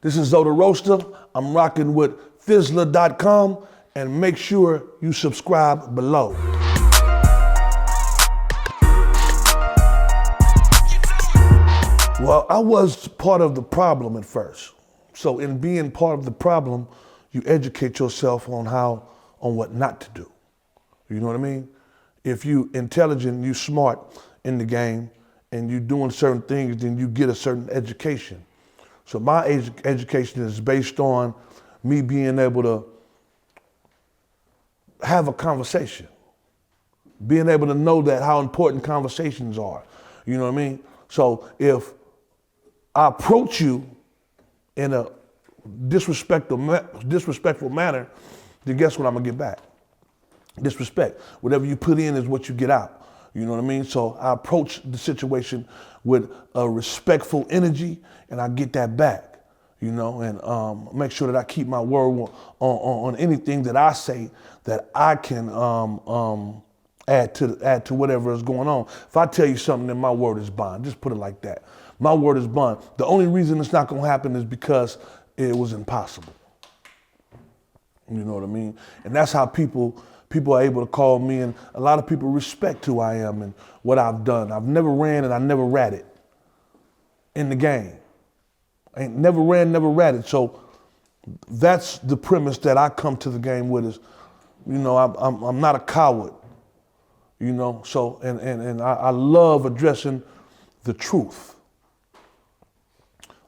This is Zoe Tha Roasta. I'm rocking with Thizzler.com, and make sure you subscribe below. Well, I was part of the problem at first. So in being part of the problem, you educate yourself on what not to do. You know what I mean? If you intelligent, you smart in the game, and you doing certain things, then you get a certain education. So my education is based on me being able to have a conversation, being able to know that how important conversations are. You know what I mean? So if I approach you in a disrespectful manner, then guess what I'm gonna get back? Disrespect. Whatever you put in is what you get out. You know what I mean? So I approach the situation with a respectful energy, and I get that back, you know, and make sure that I keep my word on anything that I say that I can add to whatever is going on. If I tell you something, then my word is bond. Just put it like that. My word is bond. The only reason it's not going to happen is because it was impossible. You know what I mean? And that's how people are able to call me, and a lot of people respect who I am and what I've done. I've never ran and I never ratted in the game. I ain't never ran, never ratted. So that's the premise that I come to the game with is, you know, I'm not a coward, you know. So, and I love addressing the truth.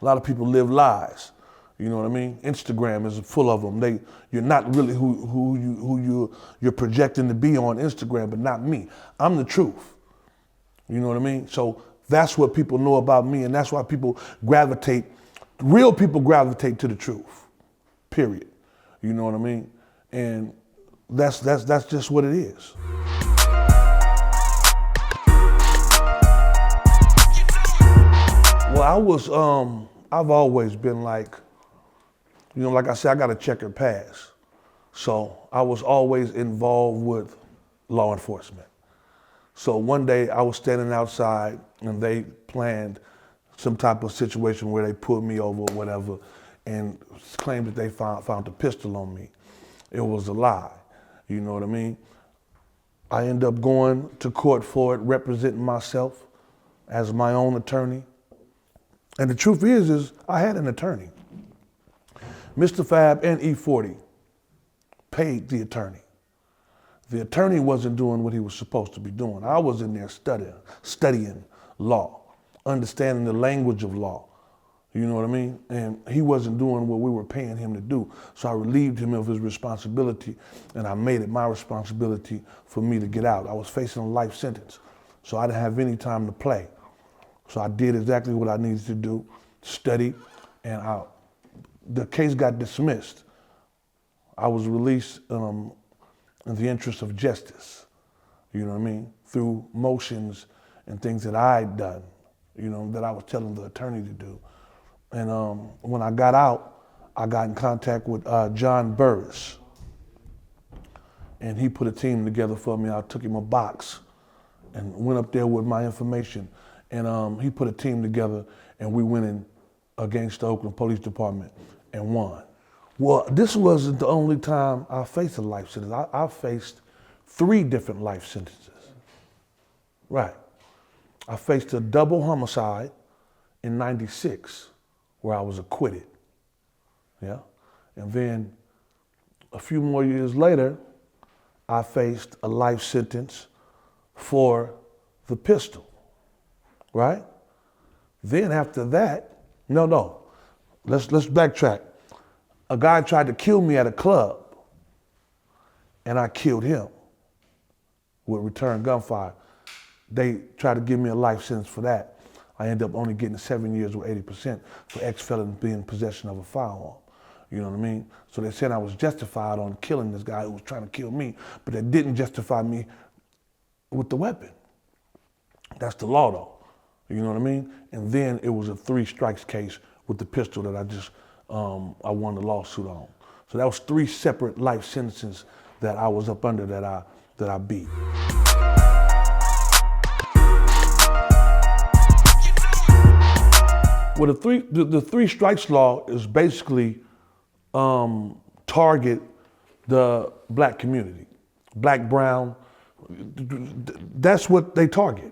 A lot of people live lies. You know what I mean? Instagram is full of them. You're not really who you're projecting to be on Instagram, but not me. I'm the truth. You know what I mean? So that's what people know about me, and that's why real people gravitate to the truth. Period. You know what I mean? And that's just what it is. Well, I've always been like, you know, like I said, I got a checkered past. So I was always involved with law enforcement. So one day I was standing outside and they planned some type of situation where they pulled me over or whatever and claimed that they found a pistol on me. It was a lie. You know what I mean? I ended up going to court for it, representing myself as my own attorney. And the truth is I had an attorney. Mr. Fab and E40 paid the attorney. The attorney wasn't doing what he was supposed to be doing. I was in there studying law, understanding the language of law. You know what I mean? And he wasn't doing what we were paying him to do. So I relieved him of his responsibility, and I made it my responsibility for me to get out. I was facing a life sentence, so I didn't have any time to play. So I did exactly what I needed to do, study, and the case got dismissed. I was released in the interest of justice, you know what I mean? Through motions and things that I'd done, you know, that I was telling the attorney to do. And when I got out, I got in contact with John Burris, and he put a team together for me. I took him a box and went up there with my information, and he put a team together, and we went in against the Oakland Police Department and won. Well, this wasn't the only time I faced a life sentence. I faced 3 different life sentences. Right. I faced a double homicide in '96 where I was acquitted. Yeah. And then a few more years later, I faced a life sentence for the pistol. Right? Then after that, let's backtrack. A guy tried to kill me at a club, and I killed him with return gunfire. They tried to give me a life sentence for that. I ended up only getting 7 years with 80% for ex-felon being in possession of a firearm. You know what I mean? So they said I was justified on killing this guy who was trying to kill me, but they didn't justify me with the weapon. That's the law though. You know what I mean? And then it was a 3 strikes case with the pistol that I won the lawsuit on. So that was 3 separate life sentences that I was up under that I beat. Well, the three strikes law is basically target the black community, black, brown. That's what they target.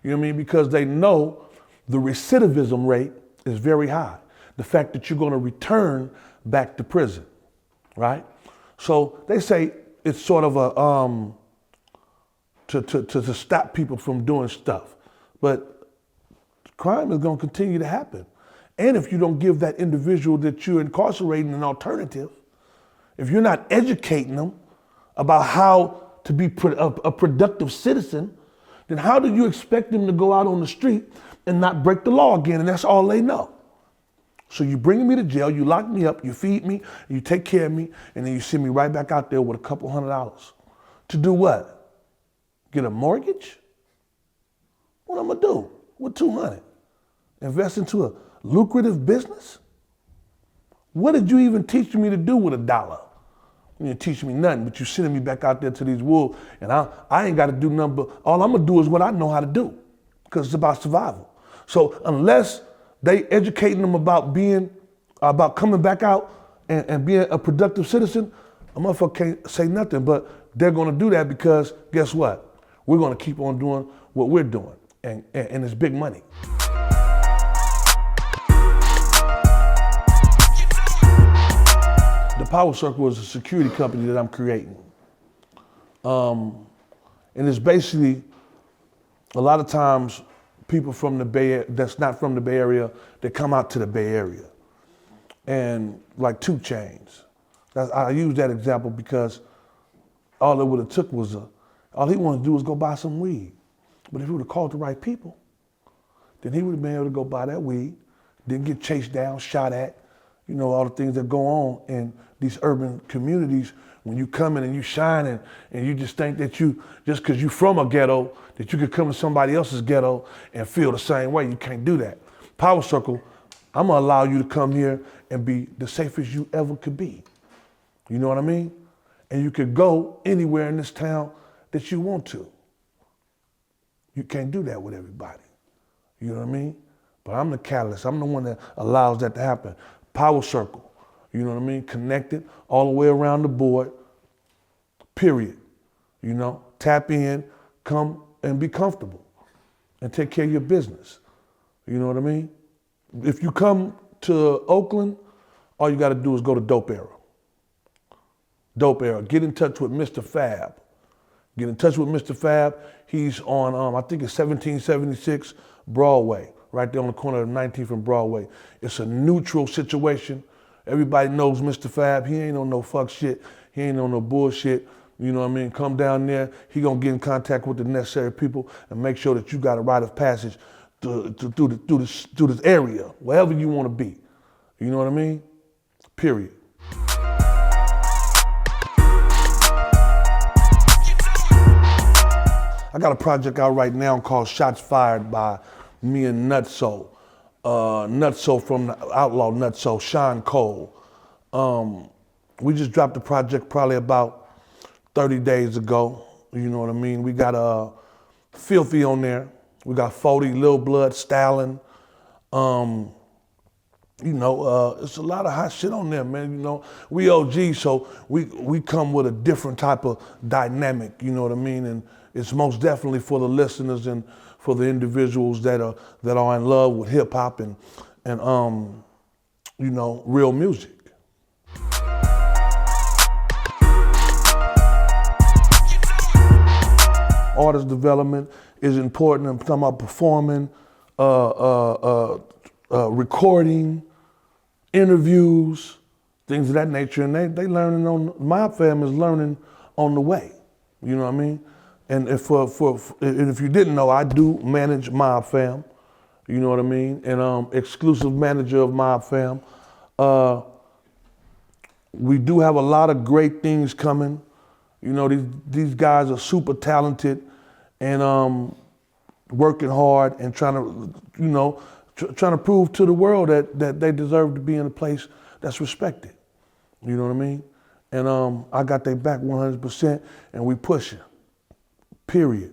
You know what I mean? Because they know the recidivism rate is very high. The fact that you're going to return back to prison, right? So they say it's sort of a to stop people from doing stuff, but crime is going to continue to happen. And if you don't give that individual that you're incarcerating an alternative, if you're not educating them about how to be a productive citizen, then how do you expect them to go out on the street and not break the law again? And that's all they know. So you bring me to jail, you lock me up, you feed me, you take care of me, and then you send me right back out there with a couple $100. To do what? Get a mortgage? What I'm gonna do with $200? Invest into a lucrative business? What did you even teach me to do with $1? You didn't teach me nothing, but you sending me back out there to these wolves, and I ain't got to do nothing but all I'm gonna do is what I know how to do, because it's about survival. So unless they educating them about coming back out and being a productive citizen, a motherfucker can't say nothing, but they're gonna do that because guess what? We're gonna keep on doing what we're doing, and it's big money. The Power Circle is a security company that I'm creating. And it's basically, a lot of times, people from the Bay Area, that's not from the Bay Area, they come out to the Bay Area. And like 2 Chainz. I use that example because all it would have took was all he wanted to do was go buy some weed. But if he would have called the right people, then he would have been able to go buy that weed, didn't get chased down, shot at, you know, all the things that go on in these urban communities when you come in and you shine and you just think that just because you're from a ghetto, that you could come to somebody else's ghetto and feel the same way. You can't do that. Power Circle, I'm gonna allow you to come here and be the safest you ever could be. You know what I mean? And you could go anywhere in this town that you want to. You can't do that with everybody. You know what I mean? But I'm the catalyst. I'm the one that allows that to happen. Power Circle, you know what I mean? Connected all the way around the board, period. You know, tap in, come and be comfortable and take care of your business. You know what I mean? If you come to Oakland, all you gotta do is go to Dope Era. Dope Era, get in touch with Mr. Fab. Get in touch with Mr. Fab. He's on, I think it's 1776 Broadway, right there on the corner of 19th and Broadway. It's a neutral situation. Everybody knows Mr. Fab. He ain't on no fuck shit. He ain't on no bullshit. You know what I mean? Come down there. He gonna get in contact with the necessary people and make sure that you got a rite of passage through this area, wherever you want to be. You know what I mean? Period. I got a project out right now called Shots Fired by me and Nutso. Nutso from the Outlaw Nutso, Sean Cole. We just dropped the project probably about 30 days ago. You know what I mean? We got Filthy on there. We got 40, Lil Blood, Stalin. You know, it's a lot of hot shit on there, man. You know, we OG, so we come with a different type of dynamic, you know what I mean? And it's most definitely for the listeners and for the individuals that are in love with hip hop and you know, real music. Artist development is important. I'm talking about performing, recording, interviews, things of that nature. And they learning on, my fam is learning on the way. You know what I mean? And if you didn't know, I do manage Mob Fam. You know what I mean? And exclusive manager of Mob Fam. We do have a lot of great things coming. You know, these guys are super talented and working hard and trying to, you know, trying to prove to the world that they deserve to be in a place that's respected. You know what I mean? And I got their back 100% and we pushing, period.